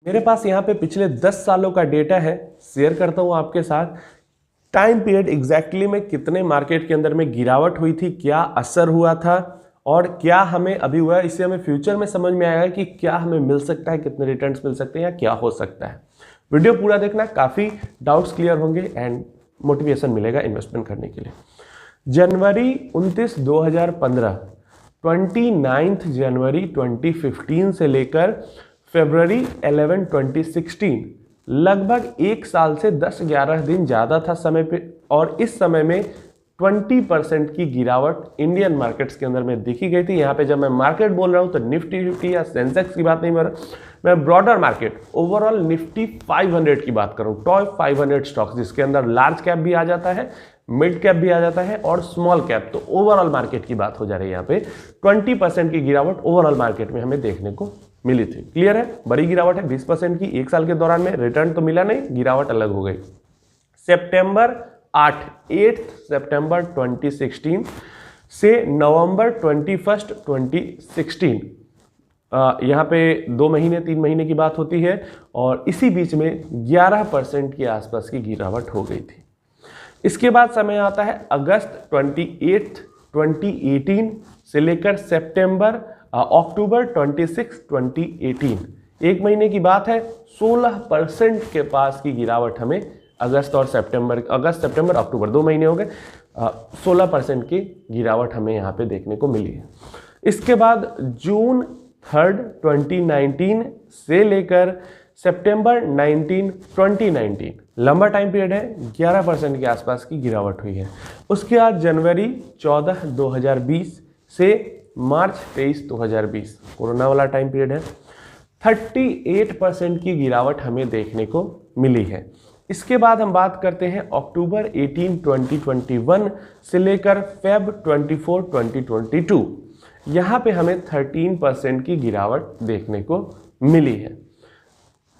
मेरे पास यहाँ पे पिछले 10 सालों का डेटा है, शेयर करता हूँ आपके साथ। टाइम पीरियड एग्जैक्टली में कितने मार्केट के अंदर में गिरावट हुई थी, क्या असर हुआ था और क्या हमें अभी हुआ है, इससे हमें फ्यूचर में समझ में आएगा कि क्या हमें मिल सकता है, कितने रिटर्न्स मिल सकते हैं या क्या हो सकता है। वीडियो पूरा देखना, काफ़ी डाउट्स क्लियर होंगे एंड मोटिवेशन मिलेगा इन्वेस्टमेंट करने के लिए। जनवरी 29, 2015, 29 जनवरी 2015 से लेकर फरवरी 11, 2016, लगभग एक साल से 10-11 दिन ज़्यादा था समय पे, और इस समय में 20% की गिरावट इंडियन मार्केट्स के अंदर में देखी गई थी। यहाँ पे जब मैं मार्केट बोल रहा हूँ तो निफ्टी 50 या सेंसेक्स की बात नहीं कर रहा, मैं ब्रॉडर मार्केट ओवरऑल निफ्टी 500 की बात कर रहा हूँ। टॉप 500 स्टॉक्स जिसके अंदर लार्ज कैप भी आ जाता है, मिड कैप भी आ जाता है और स्मॉल कैप, तो ओवरऑल मार्केट की बात हो जा रही है। यहाँ पे 20% की गिरावट ओवरऑल मार्केट में हमें देखने को मिली थी। क्लियर है, बड़ी गिरावट है 20% की एक साल के दौरान में। रिटर्न तो मिला नहीं, गिरावट अलग हो गई। सितंबर 8 सितंबर 2016 से नवंबर 21, 2016, यहाँ पे 2 महीने 3 महीने की बात होती है और इसी बीच में 11% के आसपास की गिरावट हो गई थी। इसके बाद समय आता है अगस्त 28, 2018 से लेकर अक्टूबर 26, 2018, एक महीने की बात है। 16% के पास की गिरावट हमें अगस्त, सितंबर, अक्टूबर 2 महीने हो गए, 16% की गिरावट हमें यहाँ पे देखने को मिली है। इसके बाद जून 3, 2019 से लेकर सितंबर 19, 2019, लंबा टाइम पीरियड है, 11% के आसपास की गिरावट हुई है। उसके बाद जनवरी 14, 2020 से मार्च 23, 2020, कोरोना वाला टाइम पीरियड है, 38% की गिरावट हमें देखने को मिली है। इसके बाद हम बात करते हैं अक्टूबर 18, 2021 से लेकर फेब 24, 2022, यहाँ पे हमें 13% की गिरावट देखने को मिली है।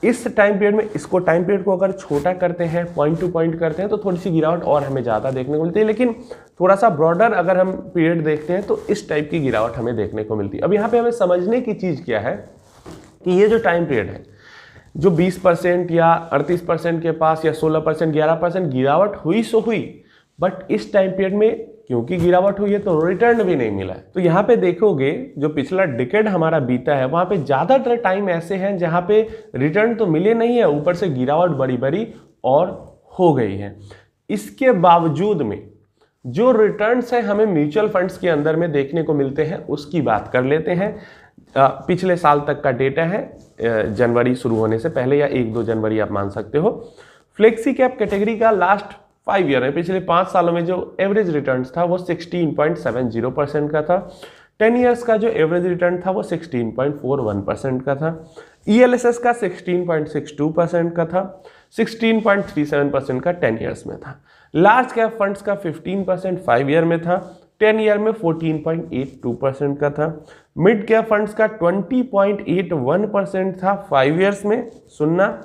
इस टाइम पीरियड में, इसको टाइम पीरियड को अगर छोटा करते हैं, पॉइंट टू पॉइंट करते हैं, तो थोड़ी सी गिरावट और हमें ज़्यादा देखने को मिलती है, लेकिन थोड़ा सा ब्रॉडर अगर हम पीरियड देखते हैं तो इस टाइप की गिरावट हमें देखने को मिलती है। अब यहाँ पे हमें समझने की चीज़ क्या है कि ये जो टाइम पीरियड है, जो 20% या 38% के पास या 16%, 11% गिरावट हुई सो हुई, बट इस टाइम पीरियड में क्योंकि गिरावट हुई है तो रिटर्न भी नहीं मिला है। तो यहाँ पे देखोगे जो पिछला डिकेड हमारा बीता है, वहां पे ज्यादातर टाइम ऐसे हैं जहां पे रिटर्न तो मिले नहीं है, ऊपर से गिरावट बड़ी बड़ी और हो गई है। इसके बावजूद में जो रिटर्न्स है हमें म्यूचुअल फंड्स के अंदर में देखने को मिलते हैं, उसकी बात कर लेते हैं। पिछले साल तक का डेटा है, जनवरी शुरू होने से पहले या 1-2 जनवरी आप मान सकते हो। फ्लेक्सी कैप कैटेगरी का लास्ट 5 ईयर है, पिछले 5 सालों में जो एवरेज रिटर्न्स था वो 16.70% का था। 10 ईयर्स का जो एवरेज रिटर्न था वो 16.41% का था। ELSS का 16.62% का था। 16.37% का 10 ईयर्स में था। लार्ज कैप फंड्स का 15% 5 ईयर में था। 10 ईयर में 14.82% का था। मिड कैप फंड्स का 20.81% था 5 ईयर्स में, सुनना,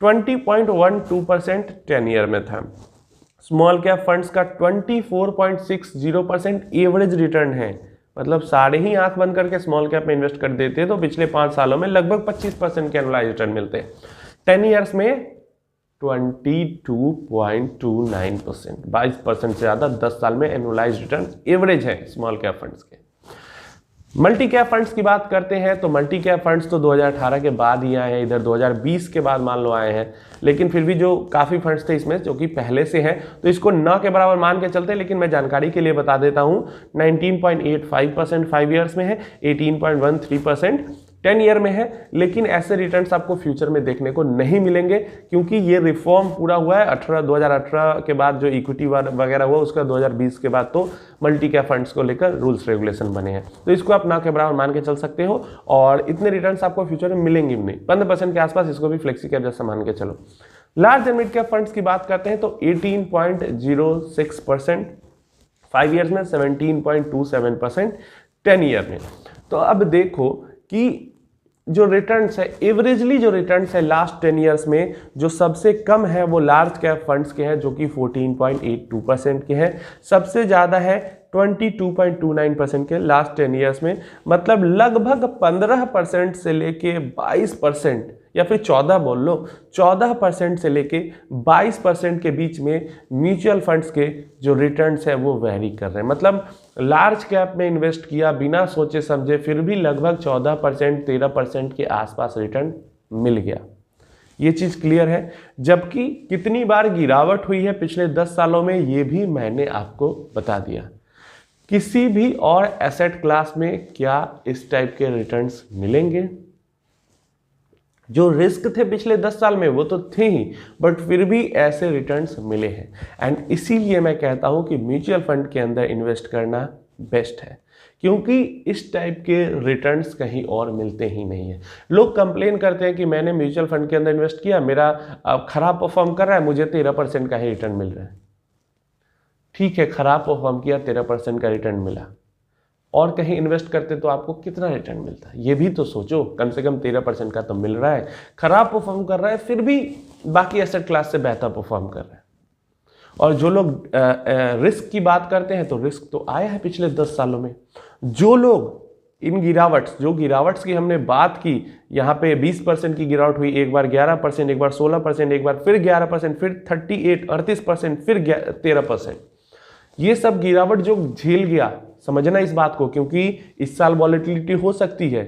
20.12% 10 ईयर में था। स्मॉल कैप फंड्स का 24.60% एवरेज रिटर्न है, मतलब सारे ही आंख बंद करके स्मॉल कैप में इन्वेस्ट कर देते हैं तो पिछले 5 सालों में लगभग 25% के एनुअलाइज रिटर्न मिलते हैं। 10 ईयर्स में 22.29%, 22% से ज़्यादा 10 साल में एनुअलाइज रिटर्न एवरेज है स्मॉल कैप फंड्स के। मल्टी कैप फंड्स की बात करते हैं तो मल्टी कैप फंड्स तो 2018 के बाद ही आए हैं, इधर 2020 के बाद मान लो आए हैं, लेकिन फिर भी जो काफ़ी फंड्स थे इसमें जो कि पहले से हैं तो इसको न के बराबर मान के चलते हैं, लेकिन मैं जानकारी के लिए बता देता हूँ 19.85% 5 ईयर्स में है, 18.13% 10 ईयर में है, लेकिन ऐसे रिटर्न्स आपको फ्यूचर में देखने को नहीं मिलेंगे क्योंकि ये रिफॉर्म पूरा हुआ है 2018 के बाद, जो इक्विटी वगैरह हुआ उसका 2020 के बाद तो मल्टी कैप फंड्स को लेकर रूल्स रेगुलेशन बने हैं, तो इसको आप ना के बराबर मान के चल सकते हो और इतने रिटर्न्स आपको फ्यूचर में मिलेंगे भी नहीं, 15% के आसपास, इसको भी फ्लेक्सी कैप जैसा मान के चलो। Large and mid cap funds की बात करते हैं तो 18.06% 5 ईयर्स में, 17.27% 10 ईयर में। तो अब देखो कि जो रिटर्न्स है, एवरेजली जो रिटर्न्स है लास्ट 10 ईयर्स में जो सबसे कम है वो लार्ज कैप फंड्स के हैं जो कि 14.82% के हैं, सबसे ज़्यादा है 22.29% के लास्ट 10 ईयर्स में, मतलब लगभग 15% से लेके 22% या फिर 14 बोल लो, 14% से लेके 22% के बीच में म्यूचुअल फंड्स के जो रिटर्न्स है वो वेरी कर रहे हैं। मतलब लार्ज कैप में इन्वेस्ट किया बिना सोचे समझे, फिर भी लगभग 14% 13% के आसपास रिटर्न मिल गया। ये चीज़ क्लियर है। जबकि कितनी बार गिरावट हुई है पिछले 10 सालों में, ये भी मैंने आपको बता दिया। किसी भी और एसेट क्लास में क्या इस टाइप के रिटर्न्स मिलेंगे? जो रिस्क थे पिछले 10 साल में वो तो थे ही, बट फिर भी ऐसे रिटर्न्स मिले हैं। एंड इसीलिए मैं कहता हूं कि म्यूचुअल फंड के अंदर इन्वेस्ट करना बेस्ट है, क्योंकि इस टाइप के रिटर्न्स कहीं और मिलते ही नहीं है। लोग कंप्लेन करते हैं कि मैंने म्यूचुअल फंड के अंदर इन्वेस्ट किया, मेरा खराब परफॉर्म कर रहा है, मुझे 13% का ही रिटर्न मिल रहा है। ठीक है, खराब परफॉर्म किया, 13% का रिटर्न मिला, और कहीं इन्वेस्ट करते तो आपको कितना रिटर्न मिलता है? ये भी तो सोचो। कम से कम 13% का तो मिल रहा है, खराब परफॉर्म कर रहा है, फिर भी बाकी एसेट क्लास से बेहतर परफॉर्म कर रहा है। और जो लोग रिस्क की बात करते हैं, तो रिस्क तो आया है पिछले 10 सालों में। जो लोग इन गिरावट्स की हमने बात की, यहाँ पे 20% की गिरावट हुई, एक बार 11%, एक बार 16%, एक बार फिर 11%, फिर 38% फिर 13%, ये सब गिरावट जो झेल गया, समझना इस बात को, क्योंकि इस साल वॉलेटिलिटी हो सकती है।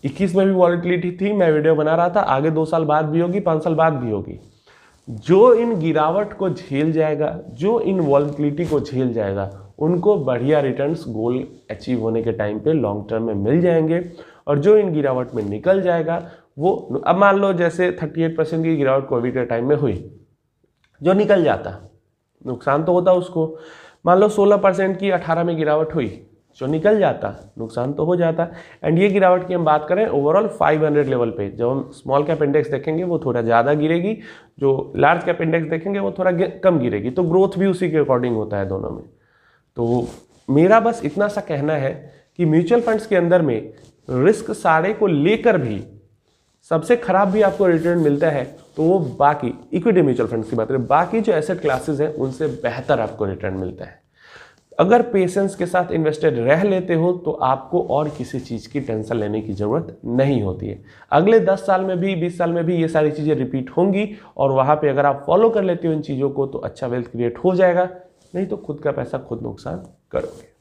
21 में भी वॉलेटिलिटी थी, मैं वीडियो बना रहा था, आगे 2 साल बाद भी होगी, 5 साल बाद भी होगी। जो इन गिरावट को झेल जाएगा, जो इन वॉलेटिलिटी को झेल जाएगा, उनको बढ़िया रिटर्न्स गोल अचीव होने के टाइम पे लॉन्ग टर्म में मिल जाएंगे। और जो इन गिरावट में निकल जाएगा वो, अब मान लो जैसे 38% की गिरावट कोविड के टाइम में हुई, जो निकल जाता नुकसान तो होता उसको। मान लो 16% की 18 में गिरावट हुई, जो निकल जाता नुकसान तो हो जाता। एंड ये गिरावट की हम बात करें ओवरऑल 500 लेवल पे, जब हम स्मॉल कैप इंडेक्स देखेंगे वो थोड़ा ज़्यादा गिरेगी, जो लार्ज कैप इंडेक्स देखेंगे वो थोड़ा कम गिरेगी। तो ग्रोथ भी उसी के अकॉर्डिंग होता है दोनों में। तो मेरा बस इतना सा कहना है कि म्यूचुअल फंड्स के अंदर में रिस्क सारे को लेकर भी सबसे खराब भी आपको रिटर्न मिलता है, तो वो बाकी इक्विटी म्यूचुअल फंड्स की बात करें, बाकी जो एसेट क्लासेस हैं उनसे बेहतर आपको रिटर्न मिलता है। अगर पेशेंस के साथ इन्वेस्टेड रह लेते हो तो आपको और किसी चीज़ की टेंशन लेने की ज़रूरत नहीं होती है। अगले 10 साल में भी, 20 साल में भी ये सारी चीज़ें रिपीट होंगी, और वहाँ पे अगर आप फॉलो कर लेते हो इन चीज़ों को तो अच्छा वेल्थ क्रिएट हो जाएगा, नहीं तो खुद का पैसा खुद नुकसान करोगे।